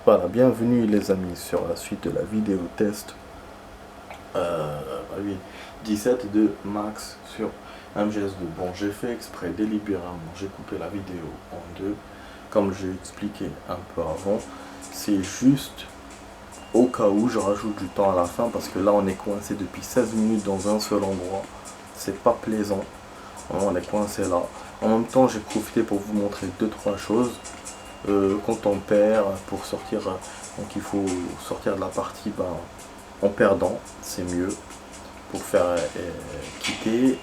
Voilà, bienvenue les amis sur la suite de la vidéo test euh, oui, 17 de Max sur MGS2. Bon, j'ai fait exprès délibérément, j'ai coupé la vidéo en deux, comme j'ai expliqué un peu avant. C'est juste au cas où je rajoute du temps à la fin, parce que là on est coincé depuis 16 minutes dans un seul endroit. C'est pas plaisant, on est coincé là. En même temps, j'ai profité pour vous montrer 2-3 choses. Quand on perd, pour sortir, donc il faut sortir de la partie en perdant, c'est mieux pour faire quitter.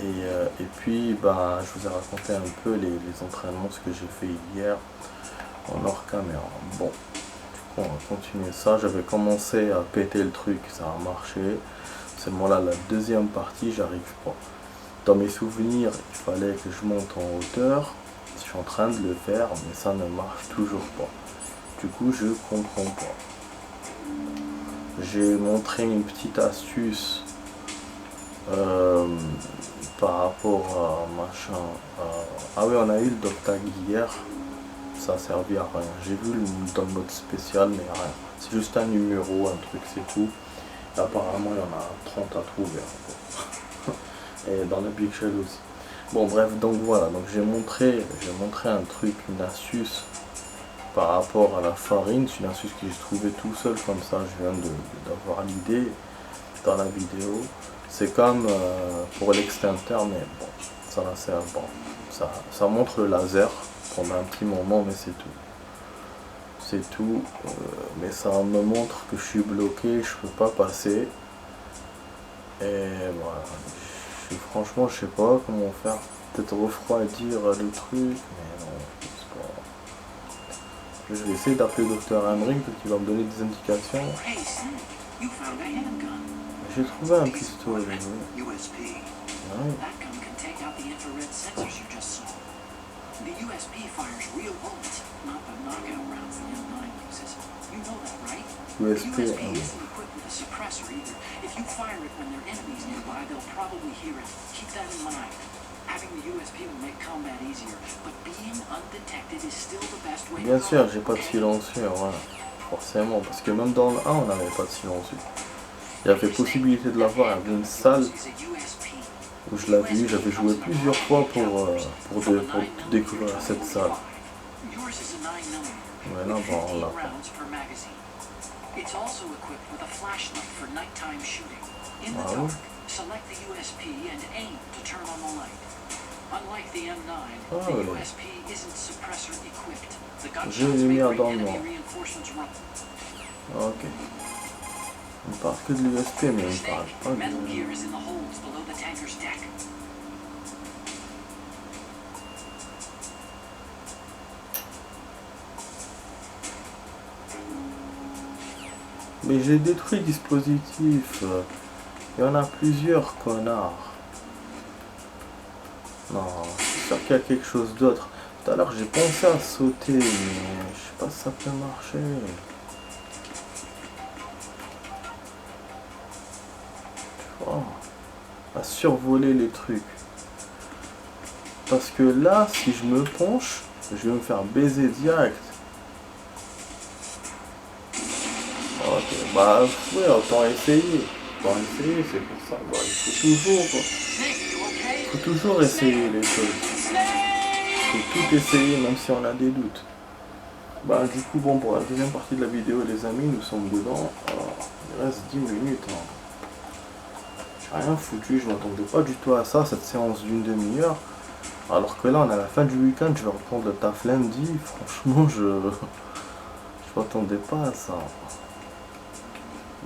Et puis je vous ai raconté un peu les entraînements, ce que j'ai fait hier en hors caméra. Bon, on va continuer ça. J'avais commencé à péter le truc, ça a marché. Seulement là, la deuxième partie, j'arrive pas. Dans mes souvenirs, il fallait que je monte en hauteur. Je suis en train de le faire, mais ça ne marche toujours pas. Du coup, je comprends pas. J'ai montré une petite astuce par rapport à machin. Ah oui, on a eu le Doctag hier. Ça a servi à rien. J'ai vu dans le mode spécial, mais rien. C'est juste un numéro, un truc, c'est tout. Et apparemment, il y en a 30 à trouver. Et dans le Big Shell aussi. Bon bref, donc voilà, donc j'ai montré un truc, une astuce par rapport à la farine. C'est une astuce que j'ai trouvée tout seul comme ça, je viens d'avoir l'idée dans la vidéo. C'est comme pour l'extincteur, mais bon, ça la sert, bon, ça montre le laser pendant un petit moment, mais c'est tout. C'est tout, mais ça me montre que je suis bloqué, je peux pas passer. Et voilà. Franchement, je sais pas comment faire. Peut-être refroidir le truc, mais non, c'est pas. Je vais essayer d'appeler Dr. Hamring, peut-être qu'il va me donner des indications. J'ai trouvé un pistolet. Oui. Ouais. USP. Bien sûr, j'ai pas de silencieux, voilà. Forcément, parce que même dans le 1, on n'avait pas de silencieux. Il y avait possibilité de l'avoir, il y avait une salle où je l'avais eu, j'avais joué plusieurs fois pour découvrir cette salle. Mais là, bon, on l'a pas. Ah oui. Ah oui. J'ai une lumière dans le noir. Ok. On parle que de l'USP, mais on parle pas de... Mais j'ai détruit le dispositif. Il y en a plusieurs, connards. Non, je suis sûr qu'il y a quelque chose d'autre. Tout à l'heure, j'ai pensé à sauter, mais je sais pas si ça peut marcher. Oh, à survoler les trucs. Parce que là, si je me penche, je vais me faire baiser direct. Ok, bah oui, autant essayer. C'est pour ça. Bah, il faut toujours essayer les choses. Il faut tout essayer, même si on a des doutes. Bah du coup, bon, pour la deuxième partie de la vidéo, les amis, nous sommes dedans. Alors, il reste 10 minutes. Hein. J'ai rien foutu, je m'attendais pas du tout à ça, cette séance d'une demi-heure. Alors que là, on est à la fin du week-end, je vais reprendre le taf lundi. Franchement, je m'attendais pas à ça.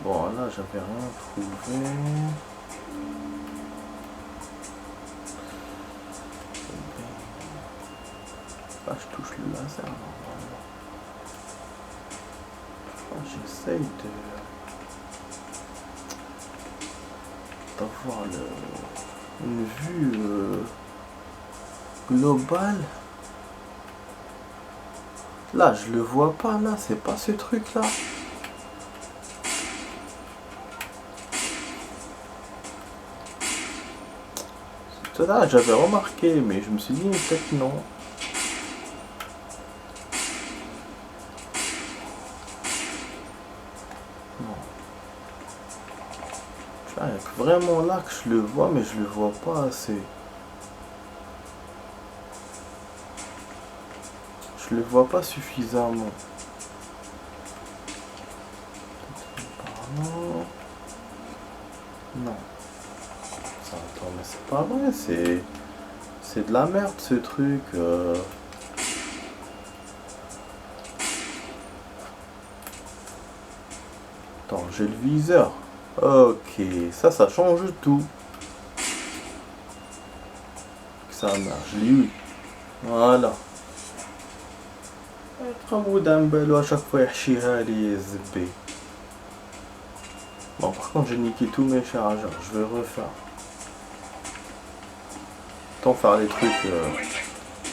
Bon, là, j'avais rien trouvé. Ah, je touche le laser normalement. Ah, j'essaye d'avoir une vue globale. Là, je le vois pas, là, c'est pas ce truc là. Là, j'avais remarqué, mais je me suis dit peut-être non. vraiment là que je le vois, mais je le vois pas assez. Je le vois pas suffisamment. Non. Non. Ça, attends, mais c'est pas vrai, c'est de la merde ce truc. Attends, j'ai le viseur. Ok, ça change tout. Ça marche, je l'ai eu. Voilà. Bravo Dumbbell à chaque fois يحشيها لي الزبي. Bon, par contre j'ai niqué tous mes chargeurs, je vais refaire. Tant faire les trucs,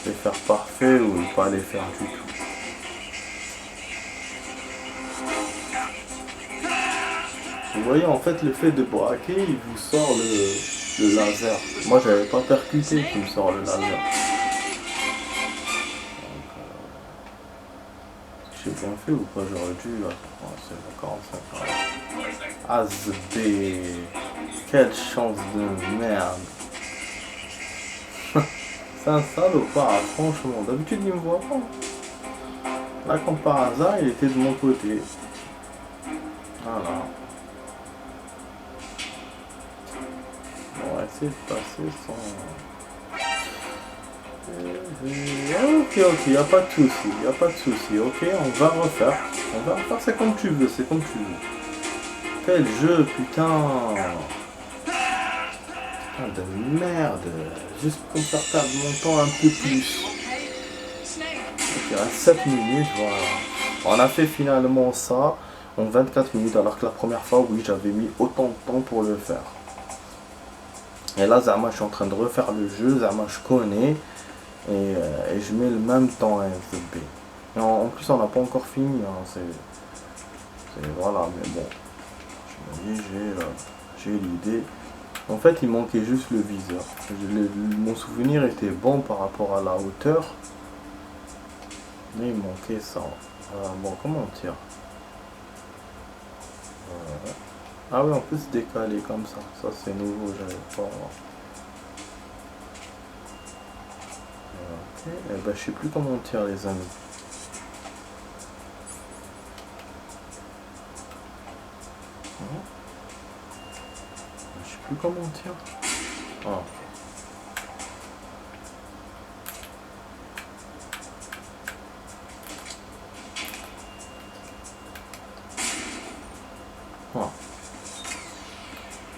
les faire parfait ou pas les faire du tout. Vous voyez, en fait, le fait de braquer, il vous sort le laser. Moi, j'avais pas percuté qu'il me sort le laser. J'ai bien fait ou pas? J'aurais dû. Oh, c'est 45 ans. Azbé. Quelle chance de merde. C'est un salopard, franchement. D'habitude, il me voit pas. Là, comme par hasard, il était de mon côté. Voilà. On va essayer de passer sans... Ok, y a pas de souci, y a pas de souci. Ok, on va refaire. C'est comme tu veux, c'est comme tu veux. Quel jeu, putain. Putain de merde. Juste pour faire perdre mon temps un peu plus. Ok, il reste 7 minutes, voilà. On a fait finalement ça en 24 minutes, alors que la première fois, oui, j'avais mis autant de temps pour le faire. Et là, Zama, je suis en train de refaire le jeu, Zama, je connais, et je mets le même temps à FZB. Et en plus, on n'a pas encore fini, hein, c'est voilà, mais bon, je me dis, j'ai l'idée. En fait, il manquait juste le viseur. Mon souvenir était bon par rapport à la hauteur, mais il manquait ça. Bon, comment on tire? Ah oui, on peut se décaler comme ça. Ça, c'est nouveau, j'avais pas. Ok, et ben, je sais plus comment on tire, les amis. Je sais plus comment on tire. Ah. Ah.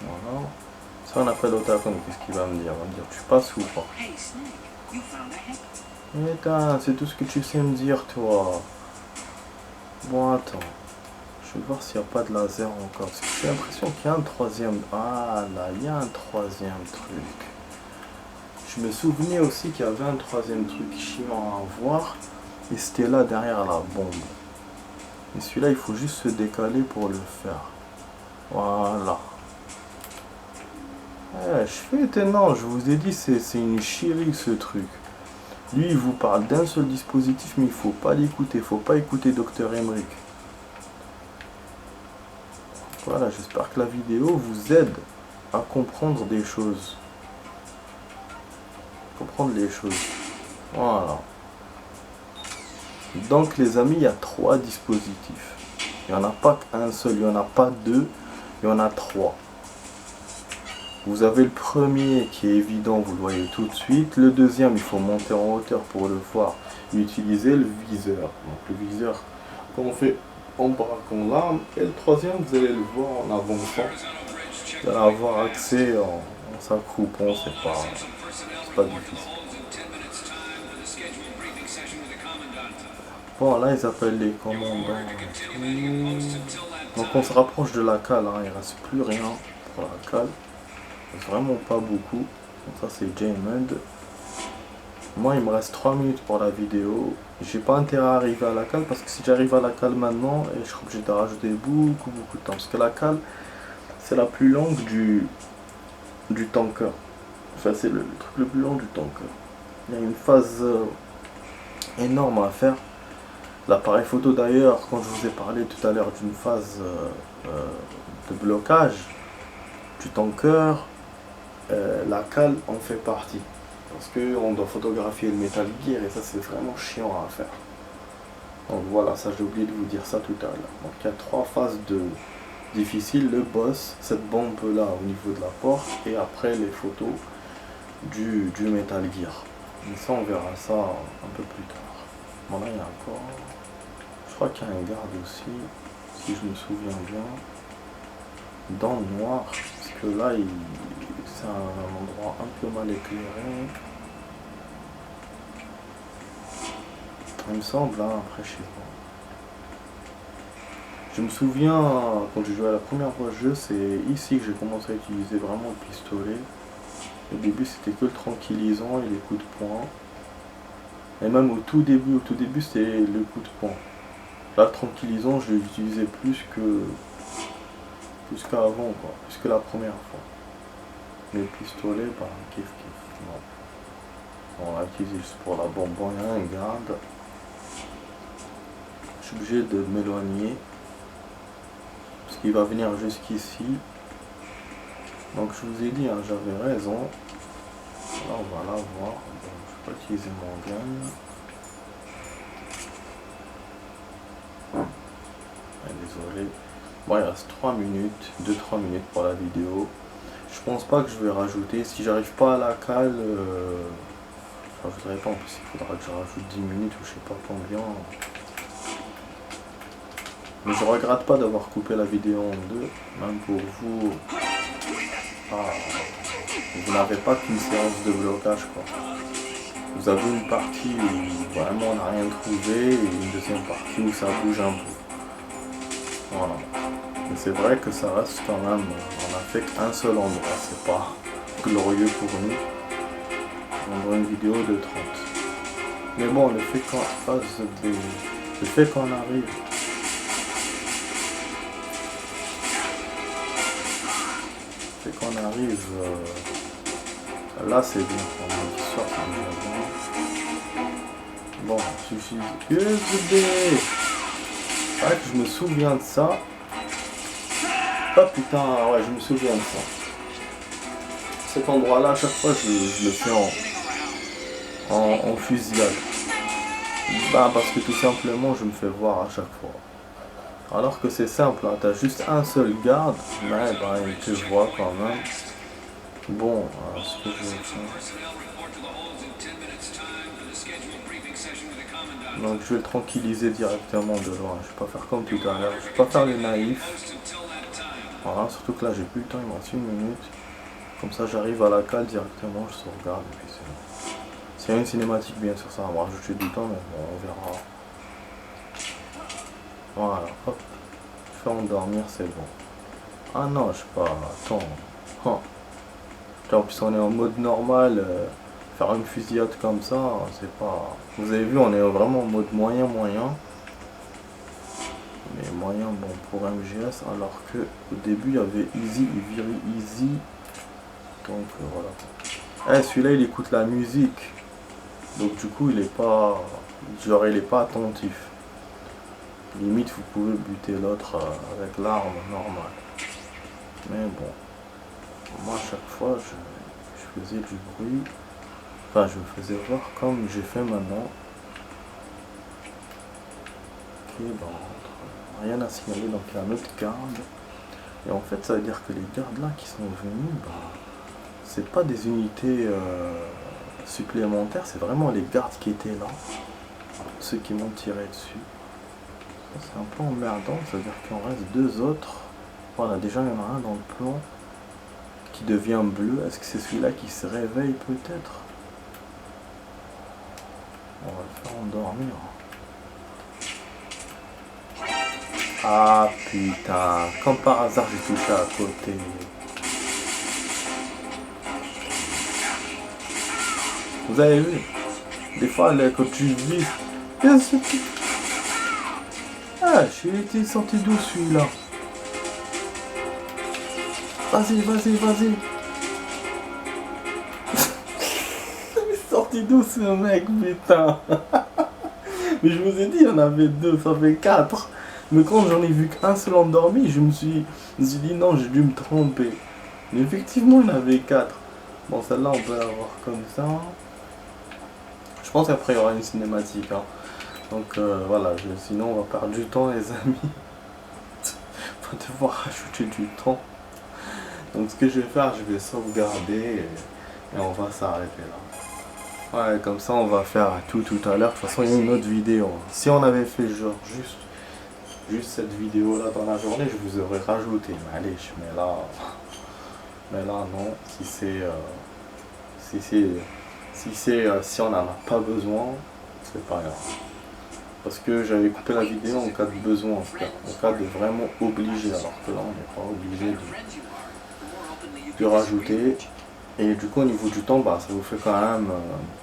Voilà. Ça, on appelle Otakon, qu'est-ce qu'il va me dire? Il va me dire, tu passes ou pas? Putain, c'est tout ce que tu sais me dire, toi. Bon, attends. Je vais voir s'il n'y a pas de laser encore. Parce que j'ai l'impression qu'il y a un troisième... Ah là, il y a un troisième truc. Je me souvenais aussi qu'il y avait un troisième truc chiant à voir. Et c'était là, derrière la bombe. Et celui-là, il faut juste se décaler pour le faire. Voilà. Je fais étonnant, je vous ai dit, c'est une chérie ce truc. Lui, il vous parle d'un seul dispositif, mais il faut pas l'écouter. Il faut pas écouter Dr Emmerich. Voilà, j'espère que la vidéo vous aide à comprendre des choses. Comprendre les choses. Voilà. Donc les amis, il y a 3 dispositifs. Il n'y en a pas qu'un seul, il n'y en a pas 2, il y en a 3. Vous avez le premier qui est évident, vous le voyez tout de suite. Le deuxième, il faut monter en hauteur pour le voir. Utiliser le viseur. Donc le viseur, quand on fait en braquant l'arme. Et le troisième, vous allez le voir en avançant. Vous allez avoir accès en s'accroupant, c'est pas difficile. Bon, là, ils appellent les commandants. Donc on se rapproche de la cale, hein. Il ne reste plus rien pour la cale. Vraiment pas beaucoup. Donc ça c'est J-Mund. Moi il me reste 3 minutes pour la vidéo. J'ai pas intérêt à arriver à la cale parce que si j'arrive à la cale maintenant, je serai obligé de rajouter beaucoup de temps. Parce que la cale c'est la plus longue du tanker. Enfin c'est le truc le plus long du tanker. Il y a une phase énorme à faire. L'appareil photo d'ailleurs, quand je vous ai parlé tout à l'heure d'une phase de blocage, du tanker, la cale en fait partie. Parce qu'on doit photographier le Metal Gear et ça c'est vraiment chiant à faire. Donc voilà, ça j'ai oublié de vous dire ça tout à l'heure. Donc il y a 3 phases difficiles, le boss, cette bombe là au niveau de la porte et après les photos du Metal Gear. Mais ça on verra ça un peu plus tard. Bon là il y a encore... Je crois qu'il y a un garde aussi, si je me souviens bien. Dans le noir, parce que là c'est un endroit un peu mal éclairé. Il me semble, hein, après je sais pas. Je me souviens, quand j'ai joué à la première fois au jeu, c'est ici que j'ai commencé à utiliser vraiment le pistolet. Au début c'était que le tranquillisant et les coups de poing. Et même au tout début c'était le coup de poing. Là le tranquillisant je l'utilisais plus qu'avant quoi, plus que la première fois. Mais le pistolet, bah kiff. Non. On l'a utilisé juste pour la bonbonne, il y a un garde. Je suis obligé de m'éloigner. Parce qu'il va venir jusqu'ici. Donc je vous ai dit, hein, j'avais raison. Là on va la voir. Bon, je vais pas utiliser mon gun. Désolé. Bon, il reste 3 minutes, 2-3 minutes pour la vidéo. Je pense pas que je vais rajouter. Si j'arrive pas à la cale, je rajouterai pas. En plus, il faudra que je rajoute 10 minutes ou je sais pas combien. Mais je regrette pas d'avoir coupé la vidéo en deux. Même pour vous. Ah, vous n'avez pas qu'une séance de blocage quoi. Vous avez une partie où vraiment on n'a rien trouvé et une deuxième partie où ça bouge un peu. Voilà. Mais c'est vrai que ça reste quand même, on a fait qu'un seul endroit, c'est pas glorieux pour nous. On voit une vidéo de 30. Mais bon, le fait qu'on fasse le fait qu'on arrive. Le fait qu'on arrive, là c'est bien, on a dit ça, c'est déjà bien. Bon, suffit. USB. C'est vrai que je me souviens de ça. Ah putain, ouais, je me souviens de ça. Cet endroit-là, à chaque fois, je le fais en fusillade. Bah, parce que tout simplement, je me fais voir à chaque fois. Alors que c'est simple, hein, t'as juste un seul garde, mais bah, il te voit quand même. Bon, ce que je vais faire. Donc je vais le tranquilliser directement de loin. Je vais pas faire comme tout à l'heure. Je vais pas faire les naïfs. Voilà, surtout que là j'ai plus le temps, il me reste 1 minute. Comme ça j'arrive à la cale directement, je sauvegarde et puis c'est bon. S'il y a une cinématique bien sûr ça va me rajouter du temps, mais bon on verra. Voilà, hop. Je fais endormir, c'est bon. Ah non, je sais pas, attends. Oh. En plus on est en mode normal. Faire une fusillade comme ça, c'est pas... Vous avez vu, on est vraiment en mode moyen. Mais moyen, bon, pour MGS, alors que au début, il y avait Easy et Very Easy. Donc, voilà. Eh, celui-là, il écoute la musique. Donc, du coup, il est pas... Genre, il est pas attentif. Limite, vous pouvez buter l'autre avec l'arme normale. Mais bon. Moi, à chaque fois, je faisais du bruit. Enfin, je me faisais voir comme j'ai fait maintenant. Ok, bon, rien à signaler, donc il y a un autre garde. Et en fait, ça veut dire que les gardes là qui sont venus, bah, c'est pas des unités supplémentaires, c'est vraiment les gardes qui étaient là. Ceux qui m'ont tiré dessus. C'est un peu emmerdant, ça veut dire qu'il en reste 2 autres. Voilà, déjà il y en a un dans le plan qui devient bleu. Est-ce que c'est celui-là qui se réveille peut-être? On va le faire endormir. Ah putain, comme par hasard j'ai touché à côté. Vous avez vu? Des fois quand tu vis. Ah, j'ai été sorti d'où celui-là? Vas-y. Sorti d'où ce mec, putain? Mais je vous ai dit, il y en avait 2, ça fait 4. Mais quand j'en ai vu qu'un seul endormi, je me suis dit non, j'ai dû me tromper. Mais effectivement, il y en avait 4. Bon, celle-là, on peut l'avoir comme ça. Je pense qu'après, il y aura une cinématique. Hein. Donc voilà, sinon, on va perdre du temps, les amis. On va devoir rajouter du temps. Donc ce que je vais faire, je vais sauvegarder et on va s'arrêter là. Ouais, comme ça on va faire tout à l'heure. De toute façon, il y a une autre vidéo. Si on avait fait genre juste cette vidéo là dans la journée, je vous aurais rajouté. Mais allez, mais là non. Si on n'en a pas besoin, c'est pas grave. Parce que j'avais coupé la vidéo en cas de besoin, en cas de vraiment obligé, alors que là on n'est pas obligé de rajouter. Et du coup au niveau du temps, bah, ça vous fait quand même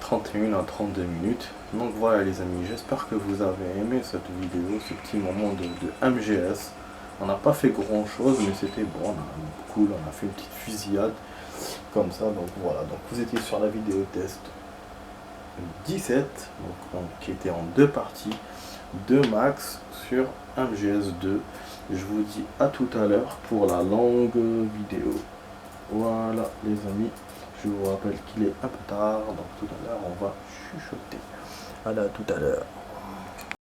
31 à 32 minutes. Donc voilà les amis, j'espère que vous avez aimé cette vidéo, ce petit moment de MGS. On n'a pas fait grand chose, mais c'était bon, cool, on a fait une petite fusillade comme ça. Donc voilà, donc vous étiez sur la vidéo test 17, qui était en 2 parties, 2 max sur MGS2. Je vous dis à tout à l'heure pour la longue vidéo. Voilà les amis, je vous rappelle qu'il est un peu tard, donc tout à l'heure on va chuchoter. Voilà, à tout à l'heure.